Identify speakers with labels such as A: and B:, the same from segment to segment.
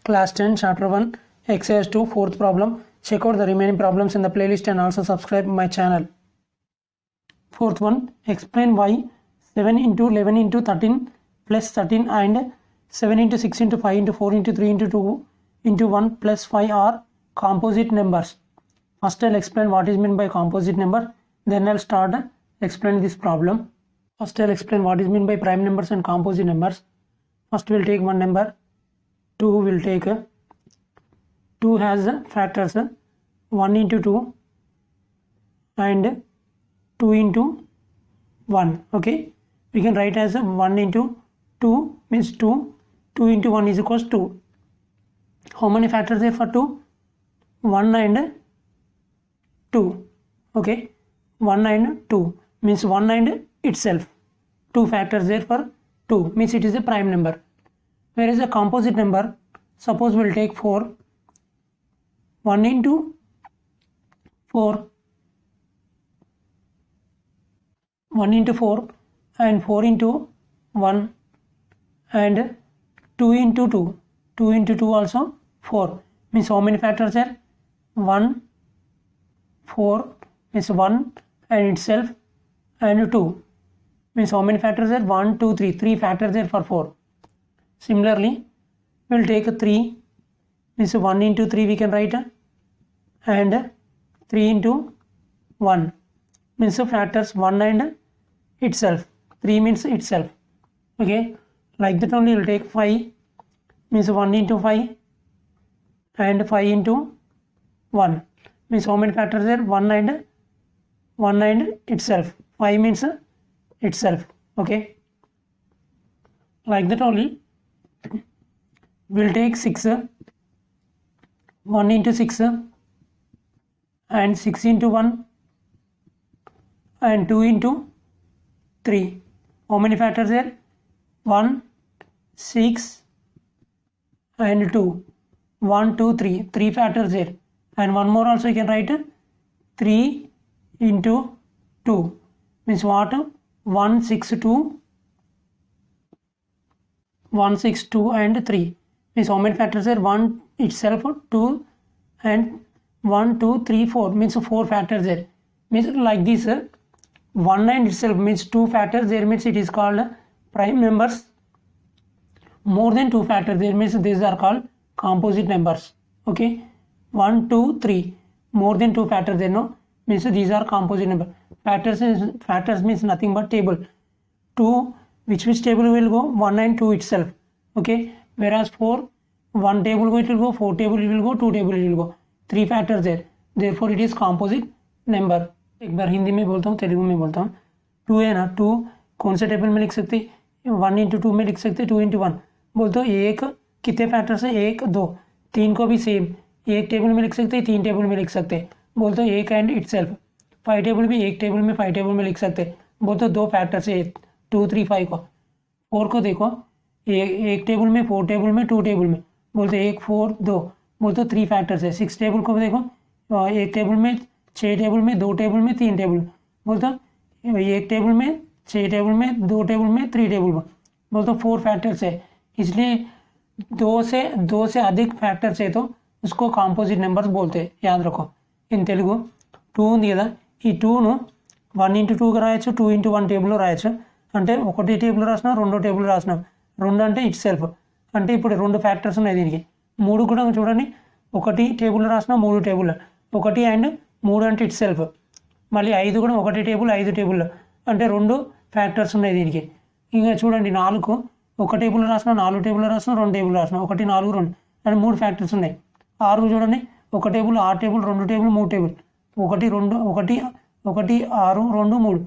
A: Class 10, Chapter 1, Exercise 2, fourth problem. Check out the remaining problems in the playlist and also subscribe my channel. Fourth one, explain why 7 into 11 into 13 plus 13 and 7 into 6 into 5 into 4 into 3 into 2 into 1 plus 5 are composite numbers. First I'll explain what is meant by composite number. Then I'll start explain this problem. First I'll explain what is meant by prime numbers and composite numbers. First we'll take one number. 2 will take 2 has factors 1 into 2 and 2 into 1. Okay, we can write as 1 into 2 means 2 into 1 is equals to how many factors there for 2? 1 and 2. Okay, 1 and 2 means 1 and itself, 2 factors there for 2 means it is a prime number. Whereas a composite number, suppose we'll take 4, 1 into 4, 1 into 4 and 4 into 1 and 2 into 2, 2 into 2 also 4 means how many factors there? 1, 4 means 1 and itself and 2 means how many factors there? 1, 2, 3, 3 factors there for 4. Similarly, we'll take a 3 means 1 into 3 we can write and 3 into 1 means factors 1 and itself, 3 means itself. Okay, like that only we'll take 5 means 1 into 5 and 5 into 1 means how many factors there? 1 and itself, 5 means itself. Okay, like that only we'll take 6, 1 into 6 and 6 into 1 and 2 into 3. How many factors there? 1, 6 and 2. 1, 2, 3. 3 factors there. And one more also you can write 3 into 2 means what? 1, 6, 2. 1, 6, 2 and 3 means how many factors there? 1 itself, 2 and 1, 2, 3, 4 means 4 factors there. Means like this 1 and itself means 2 factors there means it is called prime numbers. More than 2 factors there means these are called composite numbers. Okay, 1, 2, 3 more than 2 factors there no means these are composite number. Factors means nothing but table. 2 which table will go? 1 and 2 itself. Okay, whereas 4 1 table it will go, 4 table it will go, 2 table it will go, 3 factors there, therefore it is composite number. एक बार हिंदी में बोलता हूँ, तेलुगु में बोलता हूँ. 2 है ना, 2 कौन से टेबल में लिख सकते? 1 into 2 में लिख सकते, 2 into 1 बोलते हो. एक कितने फैक्टर्स है? 1, 2, 3 को भी सेम एक टेबल में लिख सकते, 3 टेबल में लिख सकते, बोलते हो एक एंड इटसेल्फ. 5 टेबल भी एक टेबल में 5 टेबल में लिख सकते, बोलते हो 2 फैक्टर्स है 2, 3, 5 को. 4 को देखो, एक टेबल में 4 टेबल में 2 टेबल में, बोलते 1, 4, 2 बोलते 3 फैक्टर्स है. 6 टेबल को देखो, एक टेबल में 6 टेबल में 2 टेबल में 3 टेबल बोलते एक टेबल में 6 टेबल में 2 टेबल में 3 टेबल में, बोलते 4 फैक्टर्स है. इसलिए 2 से अधिक फैक्टर्स है तो उसको కాంపోజిట్ నెంబర్స్ बोलते हैं. याद रखो. इन తెలుగు 2 ఉంది కదా, ఈ 2ను 1 into 2 రాయొచ్చు, 2 into 1 టేబుల్లో రాయొచ్చు. అంటే ఒకటి టేబుల్ రాసినా, రెండో టేబుల్ రాసినాం. 2 అంటే ఇట్ సెల్ఫ్ అంటే ఇప్పుడు 2 ఫ్యాక్టర్స్ ఉన్నాయి దీనికి. 3 కూడా చూడండి, ఒకటి టేబుల్ రాసినా 3 టేబుల్, 1 అండ్ 3 అంటే ఇట్ సెల్ఫ్. మళ్ళీ 5 కూడా 1 టేబుల్ 5 టేబుల్ అంటే 2 ఫ్యాక్టర్స్ ఉన్నాయి దీనికి. ఇంకా చూడండి 4 ఒక టేబుల్ రాసినా, 4 టేబుల్ రాసినా, 2 టేబుల్ రాసినా, 1, 4, 2 అని 3 ఫ్యాక్టర్స్ ఉన్నాయి. 6 చూడండి, 1 టేబుల్ 6 టేబుల్ 2 టేబుల్ 3 టేబుల్ 1, 2, 1, 1, 6, 2, 3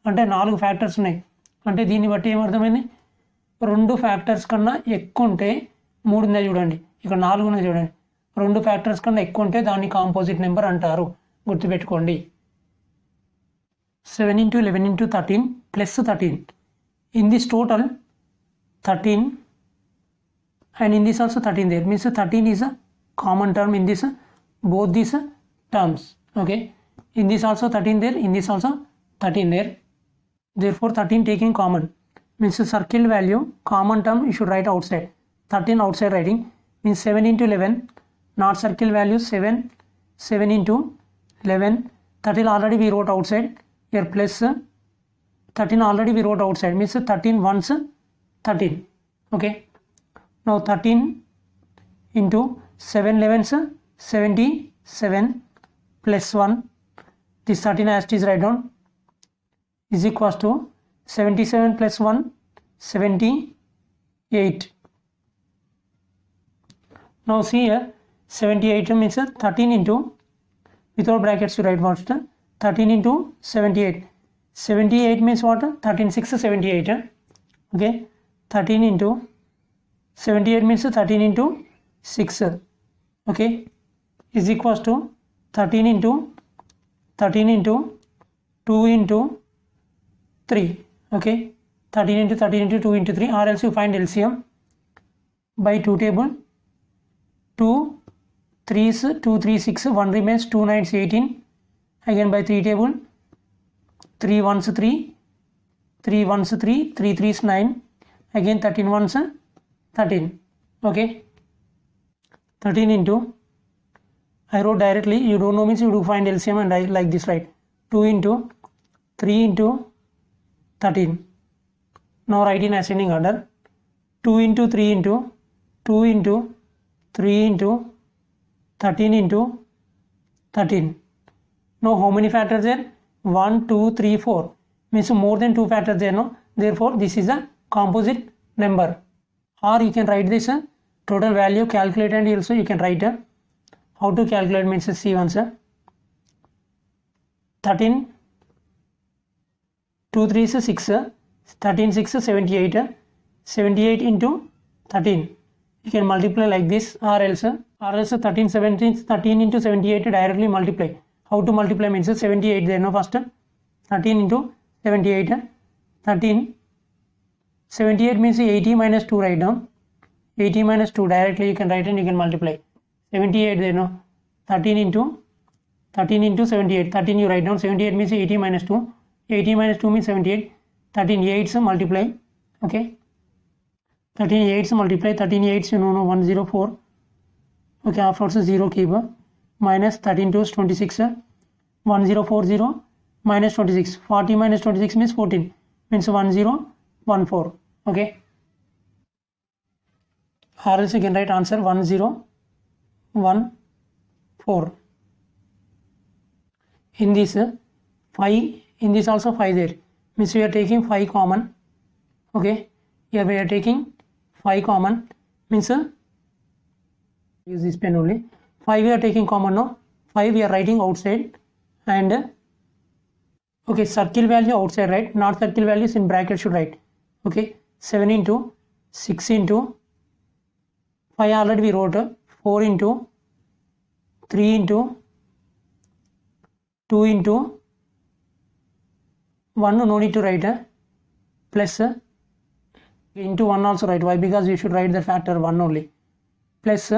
A: అంటే 4 ఫ్యాక్టర్స్ ఉన్నాయి. అంటే దీన్ని బట్టి ఏమర్థమైంది? 2 ఫ్యాక్టర్స్ కన్నా ఎక్కువ ఉంటే 3 ఉందా చూడండి, ఇక్కడ 4 ఉన్నాయి చూడండి, 2 ఫ్యాక్టర్స్ కన్నా ఎక్కువ ఉంటే దాన్ని కాంపోజిట్ నెంబర్ అంటారు. గుర్తుపెట్టుకోండి. 7 into 11 into 13 plus 13. In this total 13 and in this also 13 there means 13 is a common term in this both these terms. Okay, in this also 13 there, in this also 13 there, therefore 13 taking common means circle value common term you should write outside. 13 outside writing means 7 into 11, not circle value 7, 7 into 11, 13 already we wrote outside, here plus 13 already we wrote outside, means 13 once 13, okay. Now 13 into 7 11s 77 plus 1, this 13 as it is write down, is equals to 77 plus 1, 78. Now see here, 78 means 13 into, without brackets you write first, 13 into 78. 78 means what? 13 6 78, okay. 13 into 78 means 13 into 6, okay, is equals to 13 into 2 into 3, okay. 13 into 13 into 2 into 3, or else you find LCM by 2 table. 2 3s 2 3 6, 1 remains, 2 9s 18, again by 3 table, 3 1s 3, 3 1s 3, 3 3s 9, again 13 1s 13, okay. 13 into, I wrote directly, you don't know means you do find LCM and I like this, right. 2 into 3 into 13, now write in ascending order, 2 into 3 into 2 into 3 into 13 into 13. Now how many factors there? 1 2 3 4, means more than 2 factors there, no, therefore this is a composite number. Or you can write this total value, calculate, and also you can write how to calculate, means see once 13 2 3 is 6, 13 6 78, 78 into 13, you can multiply like this, or else 13 17 13 into 78 directly multiply. How to multiply means 78 there, no, first 13 into 78, 13 78 means 80 minus 2 write down, 80 minus 2 directly you can write and you can multiply, 78 there, no, 13 into 78, 13 you write down, 78 means 80 minus 2, 80 minus 2 means 78, 13 8s multiply, okay, 13 8s multiply, 13 8s you know 104, okay, afterwards 0 keep, minus 13 2s 26, 1040 minus 26, 40 minus 26 means 14, means 1014, okay. Or else you can write answer 1014. In this 5, in this also 5 there, means we are taking 5 common, okay. Here we are taking 5 common, means use this pen only, 5 we are taking common, no, 5 we are writing outside, and okay, circle value outside, right, not circle values in bracket should write, okay. 7 into 6 into 5 already we wrote, 4 into 3 into 2 into 1 no need to write, plus into 1 also write, why, because you should write the factor 1 only, plus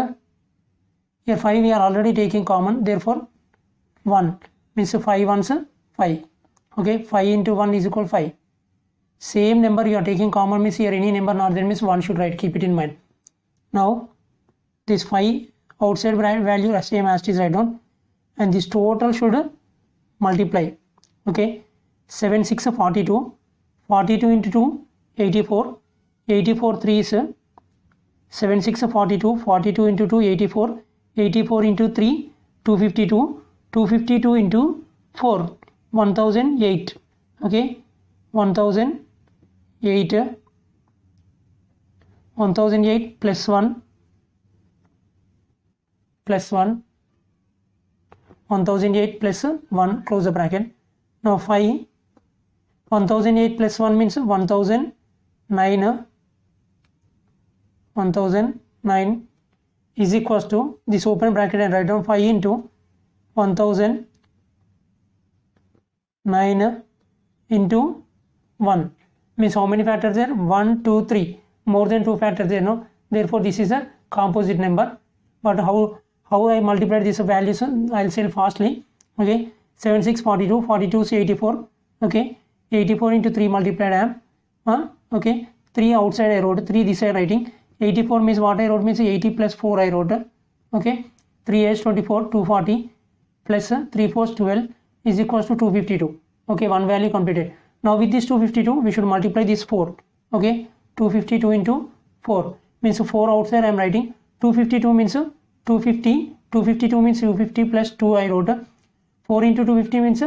A: here 5 we are already taking common, therefore 1, means 5 ones 5, okay, 5 into 1 is equal 5, same number you are taking common, means here any number not there, means 1 should write, keep it in mind. Now this 5 outside value same as it is write down, and this total should multiply, okay. 7 6 42, 42 into 2 84, 84 3 is 7 6 42, 42 into 2 84, 84 into 3 252, 252 into 4 1008, okay, 1008, 1008 plus 1 plus 1, 1008 plus 1, close the bracket. Now 5, 1008 plus 1 means 1009, 1009 is equals to, this open bracket and write down 5 into 1009 into 1, means how many factors there? 1 2 3, more than 2 factors there, no, therefore this is a composite number. But how I multiply these values, I'll say fastly, okay. 7 6 42, 42 is 84, okay, 84 into 3 multiplied I am, okay, 3 outside I wrote, 3 this side writing, 84 means what I wrote means 80 plus 4 I wrote. Okay, 3 8 24, 240 plus 3 4 12 is equals to 252. Okay, one value completed. Now with this 252 we should multiply this 4. Okay, 252 into 4 means 4 outside I am writing. 252 means 250, 252 means 250 plus 2 I wrote. 4 into 250 means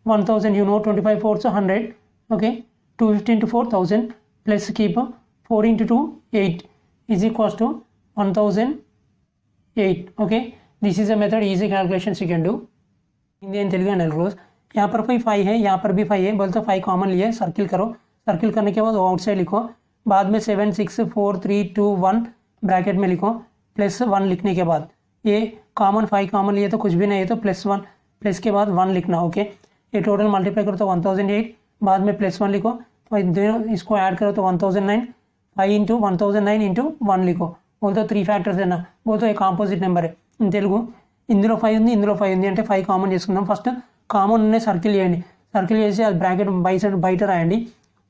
A: 1000, you know 25 fourths 100. Okay, 250 into 4000 plus keep 4 into 2 8 is equals to 1008. Okay, this is a method, easy calculations you can do. Hindi and Telugu and एल्ग्रोस. यहाँ पर 5 है, यहाँ पर भी 5 है, बोलते 5 common लिए सर्किल करो. सर्किल करने के बाद आउटसाइड लिखो, बाद में 7 6 4 3 2 1 ब्रैकेट में लिखो प्लस 1 लिखने के बाद ये कॉमन 5 कॉमन लिए तो कुछ भी नहीं है तो प्लस 1 प्लस के बाद 1 लिखना. ओके, ये टोटल मल्टीप्लाई करो तो 1008, बाद में प्लस 1 लिखो, इसको ऐड करो तो 1009. 5 इंटू 1009 इंटू 1 लिखो. बोलते 3 ఫ్యాక్టర్స్ है ना, बोलते एक కాంపోజిట్ నెంబర్ in తెలుగు. ఇందులో 5 ఉంది, ఇందులో 5 ఉంది అంటే 5 కామన్ చేసుకుందాం. ఫస్ట్ కామన్ ఉన్నాయి సర్కిల్ చేయండి, సర్కిల్ చేసి అది బ్రాకెట్ బయట రాయండి.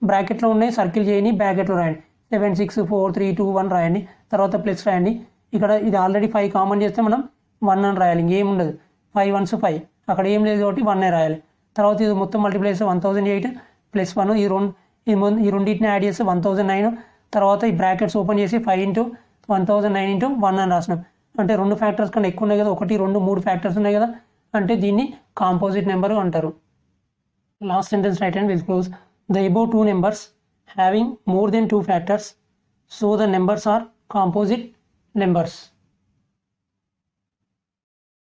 A: బ్రాకెట్లో ఉన్నాయి సర్కిల్ చేయండి, బ్రాకెట్లో రాయండి. 7 6 4 3 2 1 రాయండి, తర్వాత ప్లస్ రాయండి. ఇక్కడ ఇది ఆల్రెడీ 5 కామన్ చేస్తే మనం 1 అని రాయాలి, ఇంకేం ఉండదు. 5 1s 5, అక్కడ ఏం లేదు కాబట్టి 1 రాయాలి. తర్వాత ఇది మొత్తం మల్టిప్లై చేస్తే 1008 ప్లస్ 1, ఈ రెండింటిని యాడ్ చేస్తే 1009. తర్వాత ఈ బ్రాకెట్స్ ఓపెన్ చేసి 5 ఇంటూ 1009 ఇంటూ 1 అని రాసినాం. అంటే 2 ఫ్యాక్టర్స్ కన్నా ఎక్కువ ఉన్నాయి కదా, 1 2 3 ఫ్యాక్టర్స్ ఉన్నాయి కదా, అంటే దీన్ని కాంపోజిట్ నెంబర్ అంటారు. Last sentence right and will close. The above 2 numbers having more than 2 factors, so the numbers are composite numbers.